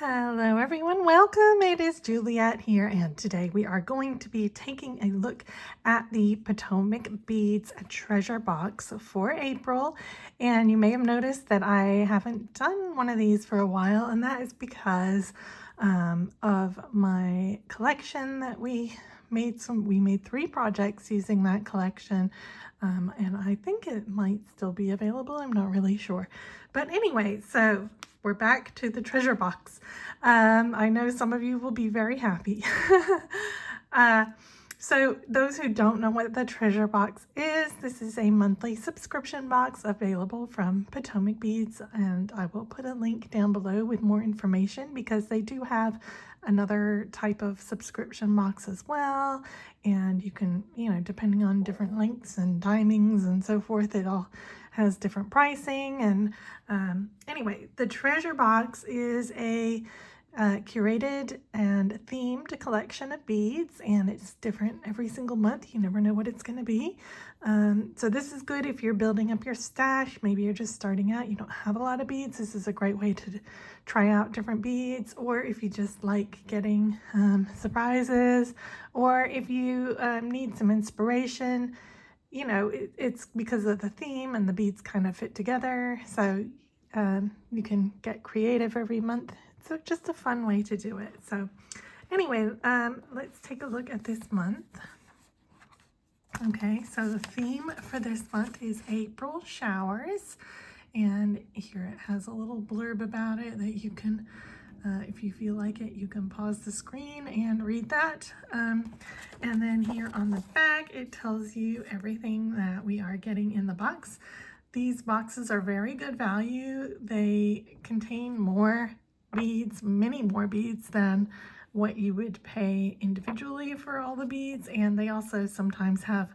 Hello everyone, welcome. It is Juliet here, and today we are going to be taking a look at the Potomac Beads treasure box for April. And you may have noticed that I haven't done one of these for a while, and that is because of my collection that we made. We made 3 projects using that collection, and I think it might still be available. I'm not really sure, but anyway, so we're back to the treasure box. I know some of you will be very happy. So those who don't know what the treasure box is, this is a monthly subscription box available from Potomac Beads, and I will put a link down below with more information because they do have another type of subscription box as well, and you can, depending on different lengths and timings and so forth, it all has different pricing. And anyway, the treasure box is a curated and themed collection of beads, and it's different every single month. You never know what it's going to be. So this is good if you're building up your stash. Maybe you're just starting out, you don't have a lot of beads. This is a great way to try out different beads, or if you just like getting surprises, or if you need some inspiration. It's because of the theme and the beads kind of fit together, so you can get creative every month. So just a fun way to do it. So anyway, let's take a look at this month. Okay, so the theme for this month is April showers, and here it has a little blurb about it that you can, if you feel like it, you can pause the screen and read that. And then here on the back, it tells you everything that we are getting in the box. These boxes are very good value. They contain more beads, many more beads than what you would pay individually for all the beads, and they also sometimes have,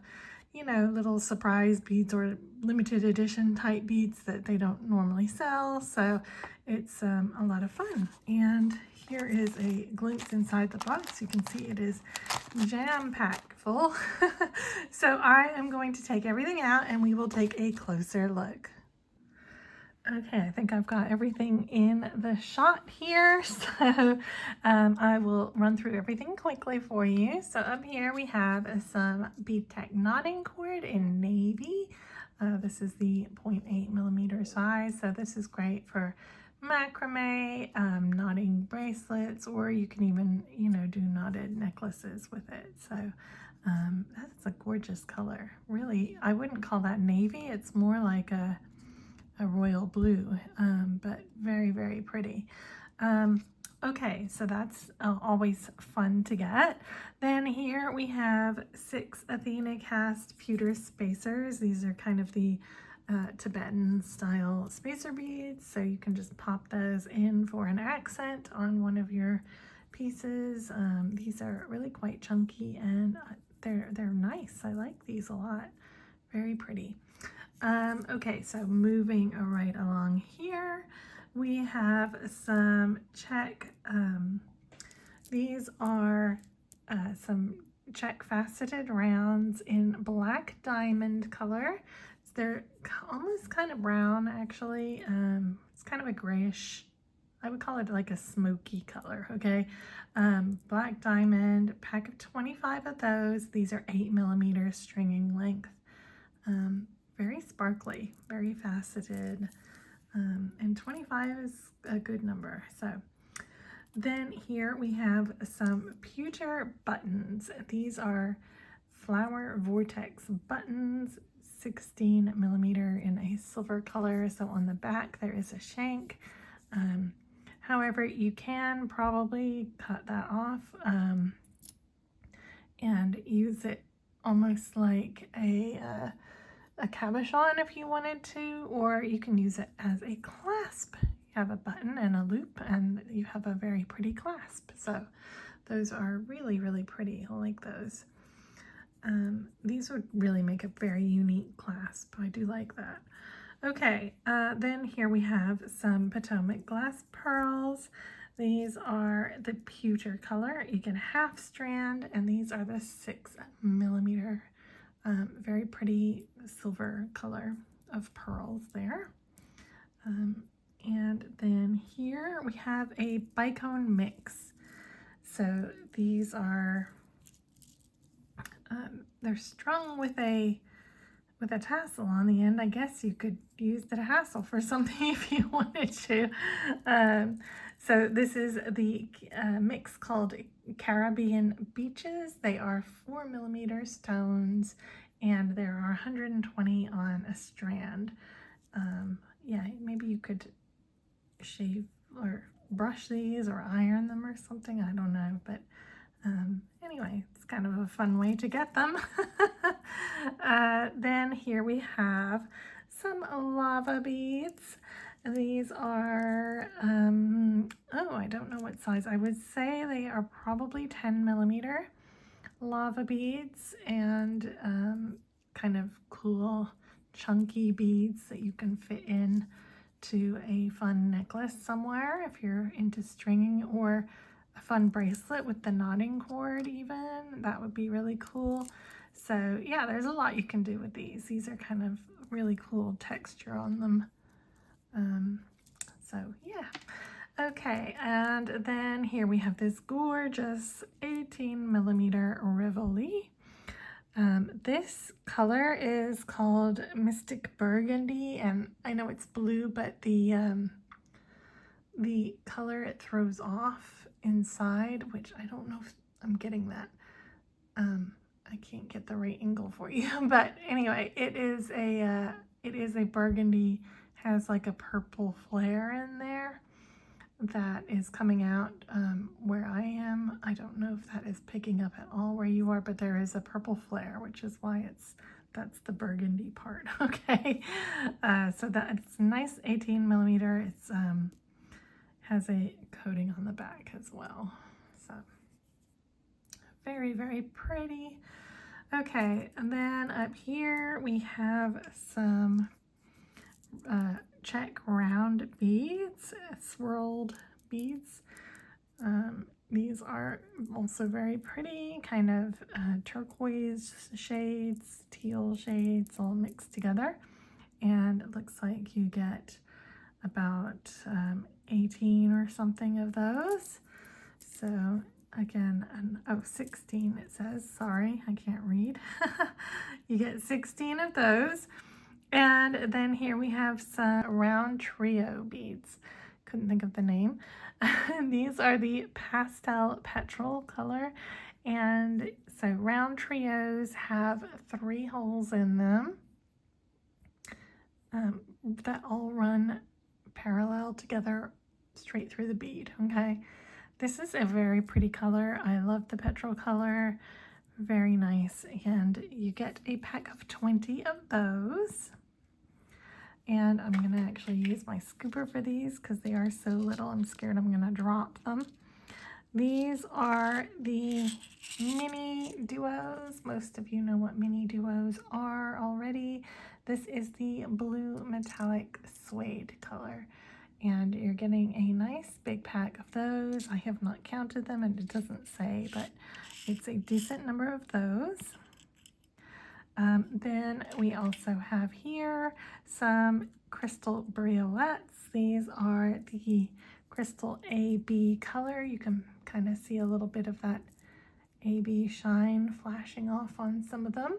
little surprise beads or limited edition type beads that they don't normally sell, so it's a lot of fun. And here is a glimpse inside the box. You can see it is jam-packed full. So I am going to take everything out and we will take a closer look. Okay, I think I've got everything in the shot here, so I will run through everything quickly for you. So up here we have some BeadTec knotting cord in navy. This is the 0.8 millimeter size, so this is great for macrame, knotting bracelets, or you can even, do knotted necklaces with it. So that's a gorgeous color. Really, I wouldn't call that navy. It's more like a royal blue, but very, very pretty. Okay, so that's always fun to get. Then here we have 6 Athenacast pewter spacers. These are kind of the Tibetan style spacer beads, so you can just pop those in for an accent on one of your pieces. These are really quite chunky, and they're nice. I like these a lot. Very pretty. Okay, so moving right along here, we have some Czech, these are some Czech faceted rounds in black diamond color. They're almost kind of brown, actually. It's kind of a grayish, I would call it like a smoky color, okay? Black diamond, pack of 25 of those. These are 8 millimeter stringing length. Very sparkly, very faceted, and 25 is a good number. So then here we have some pewter buttons. These are flower Vortex buttons, 16 millimeter in a silver color. So on the back there is a shank. However, you can probably cut that off and use it almost like a cabochon if you wanted to, or you can use it as a clasp. You have a button and a loop and you have a very pretty clasp. So those are really, really pretty. I like those. These would really make a very unique clasp. I do like that. Okay, then here we have some Potomac glass pearls. These are the pewter color. You get a half strand, and these are the 6 millimeter. Very pretty silver color of pearls there. And then here we have a Bicone mix. So these are, they're strung with a tassel on the end. I guess you could use the tassel for something if you wanted to. So this is the mix called Caribbean Beaches. They are 4mm stones, and there are 120 on a strand. Yeah, maybe you could shave or brush these or iron them or something. I don't know, but anyway, it's kind of a fun way to get them. Then here we have some lava beads. These are, oh, I don't know what size. I would say they are probably 10mm lava beads, and kind of cool chunky beads that you can fit in to a fun necklace somewhere if you're into stringing, or a fun bracelet with the knotting cord even. That would be really cool. So yeah, there's a lot you can do with these. These are kind of really cool texture on them. So yeah. Okay, and then here we have this gorgeous 18mm Rivoli. This color is called Mystic Burgundy, and I know it's blue, but the color it throws off inside, which I don't know if I'm getting that. I can't get the right angle for you, but anyway, it is a burgundy, has like a purple flare in there that is coming out where I am. I don't know if that is picking up at all where you are, but there is a purple flare, which is why that's the burgundy part. Okay, so that's nice 18mm. It's has a coating on the back as well, so very, very pretty. Okay, and then up here we have some Czech round beads, swirled beads. These are also very pretty, kind of turquoise shades, teal shades all mixed together. And it looks like you get about 18 or something of those. So again, 16 it says, sorry, I can't read. You get 16 of those. And then here we have some RounTrios beads. Couldn't think of the name. These are the Pastel Petrol color. And so RounTrios have 3 holes in them that all run parallel together straight through the bead, okay? This is a very pretty color. I love the petrol color. Very nice. And you get a pack of 20 of those. And I'm going to actually use my scooper for these because they are so little. I'm scared I'm going to drop them. These are the Miniduos. Most of you know what Miniduos are already. This is the blue metallic suede color. And you're getting a nice big pack of those. I have not counted them and it doesn't say, but it's a decent number of those. Then we also have here some crystal Briolettes. These are the crystal AB color. You can kind of see a little bit of that AB shine flashing off on some of them.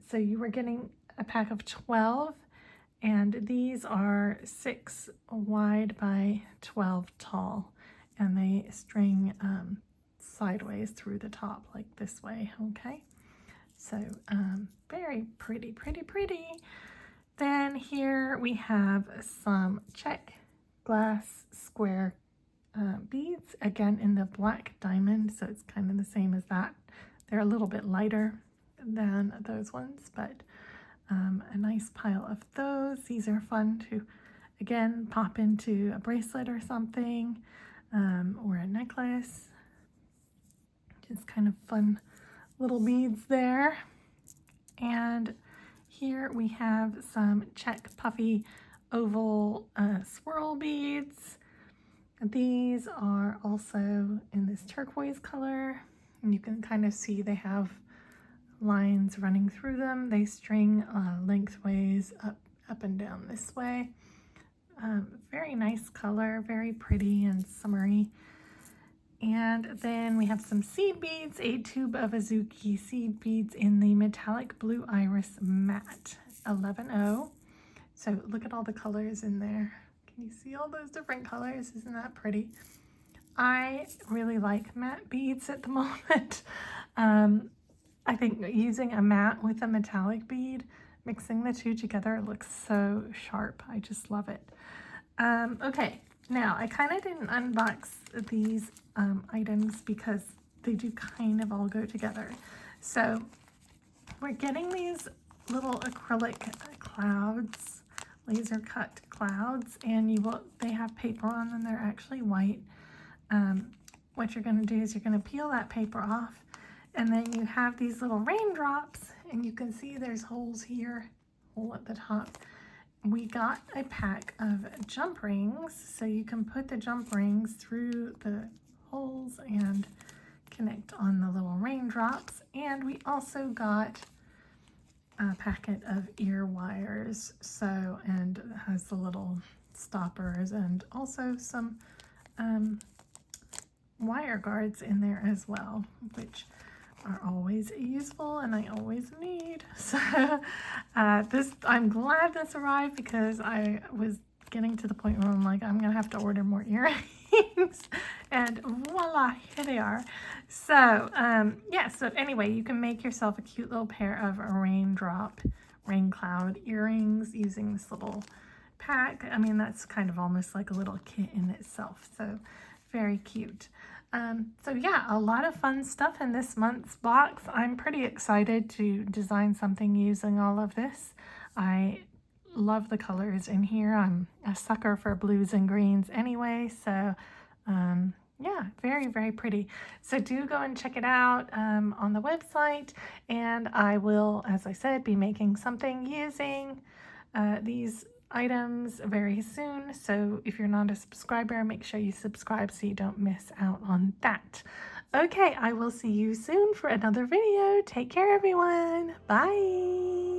So you were getting a pack of 12, and these are 6 wide by 12 tall, and they string sideways through the top like this way, okay? So very pretty, pretty, pretty. Then here we have some Czech glass square beads, again in the black diamond, so it's kind of the same as that. They're a little bit lighter than those ones, but a nice pile of those. These are fun to, again, pop into a bracelet or something, or a necklace. Just kind of fun little beads there. And here we have some Czech puffy oval swirl beads. These are also in this turquoise color, and you can kind of see they have lines running through them. They string lengthways up and down this way. Very nice color, very pretty and summery. And then we have some seed beads, a tube of Azuki seed beads in the metallic blue iris matte 11.0. So look at all the colors in there. Can you see all those different colors? Isn't that pretty? I really like matte beads at the moment. I think using a matte with a metallic bead, mixing the two together looks so sharp. I just love it. Okay, now I kind of didn't unbox these items because they do kind of all go together. So we're getting these little acrylic clouds, laser cut clouds, and they have paper on them. They're actually white. What you're going to do is you're going to peel that paper off, and then you have these little raindrops, and you can see there's holes here, hole at the top. We got a pack of jump rings, so you can put the jump rings through the holes and connect on the little raindrops. And we also got a packet of ear wires, and it has the little stoppers and also some wire guards in there as well, which are always useful and I always need. So I'm glad this arrived because I was getting to the point where I'm like, I'm gonna have to order more earrings. And voila, here they are. So yeah, so anyway, you can make yourself a cute little pair of rain cloud earrings using this little pack. I mean, that's kind of almost like a little kit in itself, so very cute. So yeah, a lot of fun stuff in this month's box. I'm pretty excited to design something using all of this. I love the colors in here. I'm a sucker for blues and greens anyway, so yeah, very, very pretty. So do go and check it out on the website, and I will, as I said, be making something using these items very soon. So if you're not a subscriber, make sure you subscribe so you don't miss out on that. Okay, I will see you soon for another video. Take care, everyone. Bye.